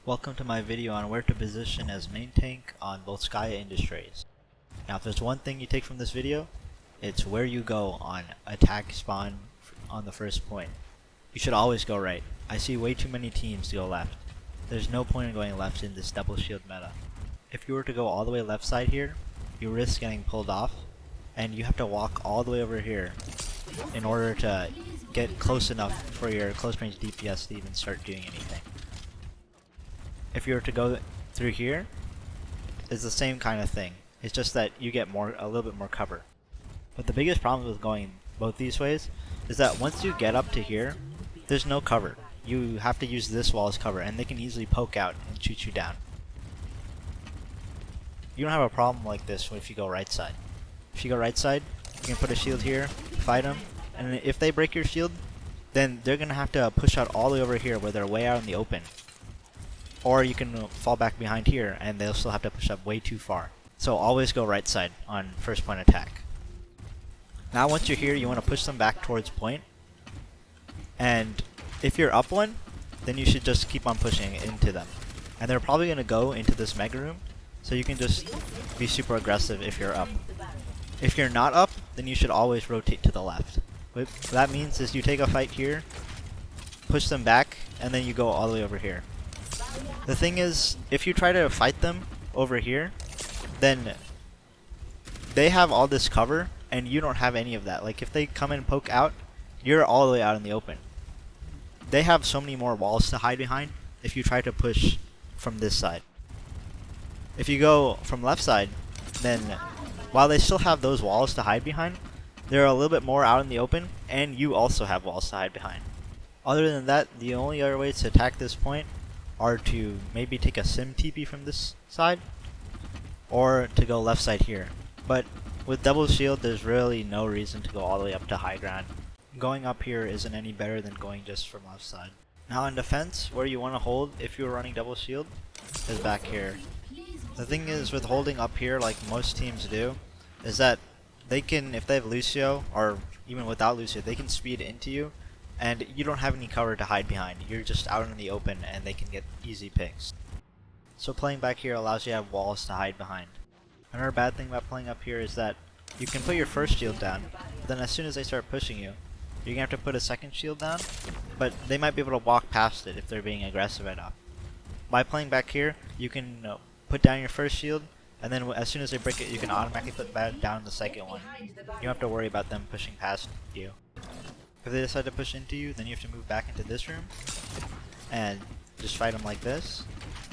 Welcome to my video on where to position as main tank on Volskaya Industries. Now if there's one thing you take from this video, it's where you go on attack spawn on the first point. You should always go right. I see way too many teams go left. There's no point in going left in this double shield meta. If you were to go all the way left side here, you risk getting pulled off, and you have to walk all the way over here in order to get close enough for your close range DPS to even start doing anything. If you were to go through here, it's the same kind of thing. It's just that you get a little bit more cover. But the biggest problem with going both these ways is that once you get up to here, there's no cover. You have to use this wall as cover, and they can easily poke out and shoot you down. You don't have a problem like this if you go right side. If you go right side, you can put a shield here, fight them, and if they break your shield, then they're going to have to push out all the way over here where they're way out in the open. Or you can fall back behind here and they'll still have to push up way too far. So always go right side on first point attack. Now once you're here, you want to push them back towards point. And if you're up one, then you should just keep on pushing into them. And they're probably going to go into this mega room, so you can just be super aggressive if you're up. If you're not up, then you should always rotate to the left. What that means is you take a fight here, push them back, and then you go all the way over here. The thing is, if you try to fight them over here, then they have all this cover and you don't have any of that. Like if they come and poke out, you're all the way out in the open. They have so many more walls to hide behind if you try to push from this side. If you go from left side, then while they still have those walls to hide behind, they're a little bit more out in the open, and you also have walls to hide behind. Other than that, the only other ways to attack this point are to maybe take a sim TP from this side, or to go left side here. But with double shield, there's really no reason to go all the way up to high ground. Going up here isn't any better than going just from left side. Now in defense, where you want to hold if you're running double shield is back here. The thing is with holding up here, like most teams do, is that they can, if they have Lucio, or even without Lucio, they can speed into you, and you don't have any cover to hide behind. You're just out in the open and they can get easy picks. So playing back here allows you to have walls to hide behind. Another bad thing about playing up here is that you can put your first shield down, but then as soon as they start pushing you, you're going to have to put a second shield down, but they might be able to walk past it if they're being aggressive enough. By playing back here, you can put down your first shield, and then as soon as they break it, you can automatically put back down the second one. You don't have to worry about them pushing past you. If they decide to push into you, then you have to move back into this room and just fight them like this,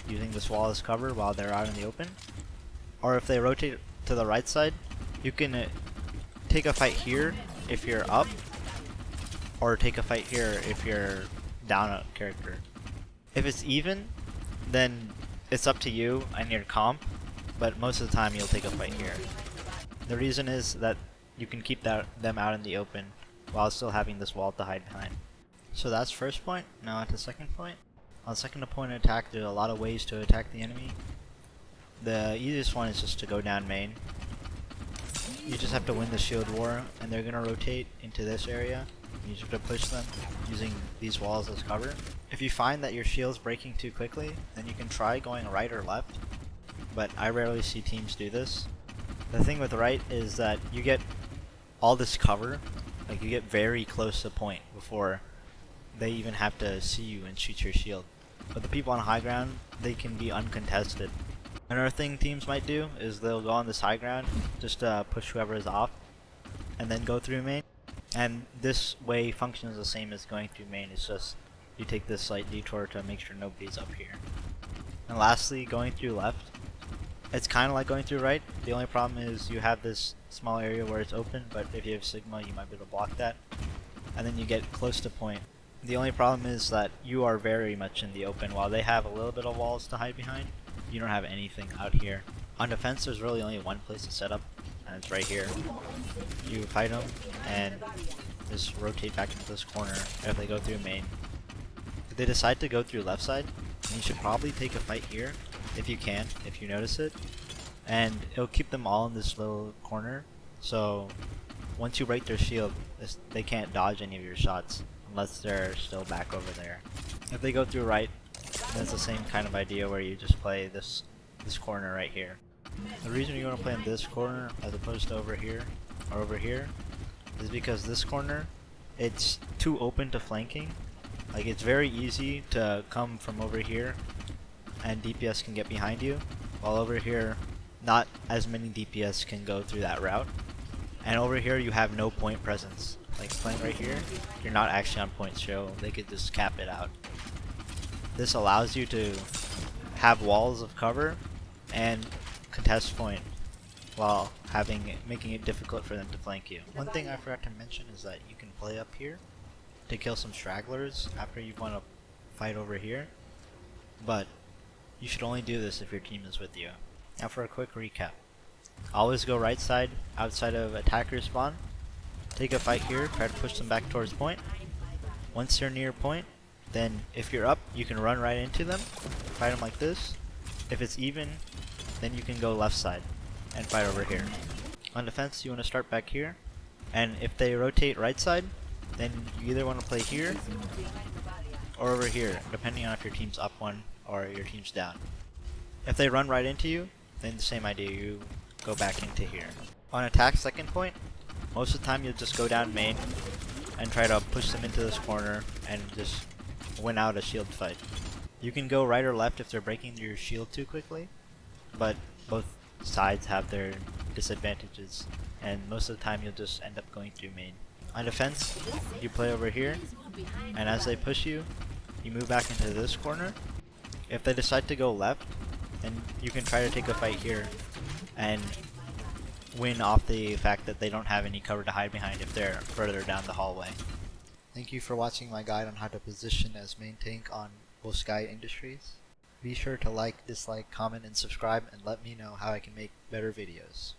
using this wall as cover while they're out in the open. Or if they rotate to the right side, you can take a fight here if you're up, or take a fight here if you're down a character. If it's even, then it's up to you and your comp, but most of the time you'll take a fight here. The reason is that you can keep them out in the open while still having this wall to hide behind. So that's first point. Now at the second point. On the second point attack, there's a lot of ways to attack the enemy. The easiest one is just to go down main. You just have to win the shield war, and they're gonna rotate into this area. You just have to push them using these walls as cover. If you find that your shield's breaking too quickly, then you can try going right or left, but I rarely see teams do this. The thing with right is that you get all this cover. Like you get very close to point before they even have to see you and shoot your shield. But the people on high ground, they can be uncontested. Another thing teams might do is they'll go on this high ground, just push whoever is off, and then go through main. And this way functions the same as going through main. It's just you take this slight detour to make sure nobody's up here. And lastly, going through left. It's kind of like going through right. The only problem is you have this small area where it's open, but if you have Sigma, you might be able to block that. And then you get close to point. The only problem is that you are very much in the open. While they have a little bit of walls to hide behind, you don't have anything out here. On defense, there's really only one place to set up, and it's right here. You fight them, and just rotate back into this corner if they go through main. If they decide to go through left side, then you should probably take a fight here. If you can, if you notice it, and it'll keep them all in this little corner, so once you break their shield, they can't dodge any of your shots unless they're still back over there. If they go through right, And it's the same kind of idea where you just play this corner right here. The reason you want to play in this corner as opposed to over here or over here is because this corner, it's too open to flanking. Like, it's very easy to come from over here and DPS can get behind you, while over here not as many DPS can go through that route. And over here you have no point presence. Like playing right here, you're not actually on point, so they could just cap it out. This allows you to have walls of cover and contest point while making it difficult for them to flank you. One thing I forgot to mention is that you can play up here to kill some stragglers after you've won a fight over here, but you should only do this if your team is with you. Now for a quick recap. Always go right side outside of attacker spawn. Take a fight here, try to push them back towards point. Once they're near point, then if you're up, you can run right into them, fight them like this. If it's even, then you can go left side and fight over here. On defense, you want to start back here, and if they rotate right side, then you either want to play here or over here, depending on if your team's up one or your team's down. If they run right into you, then the same idea, you go back into here. On attack second point, most of the time you'll just go down main and try to push them into this corner and just win out a shield fight. You can go right or left if they're breaking your shield too quickly, but both sides have their disadvantages, and most of the time you'll just end up going through main. On defense, you play over here, and as they push you, you move back into this corner. If they decide to go left, then you can try to take a fight here and win off the fact that they don't have any cover to hide behind if they're further down the hallway. Thank you for watching my guide on how to position as main tank on Volskaya Industries. Be sure to like, dislike, comment, and subscribe, and let me know how I can make better videos.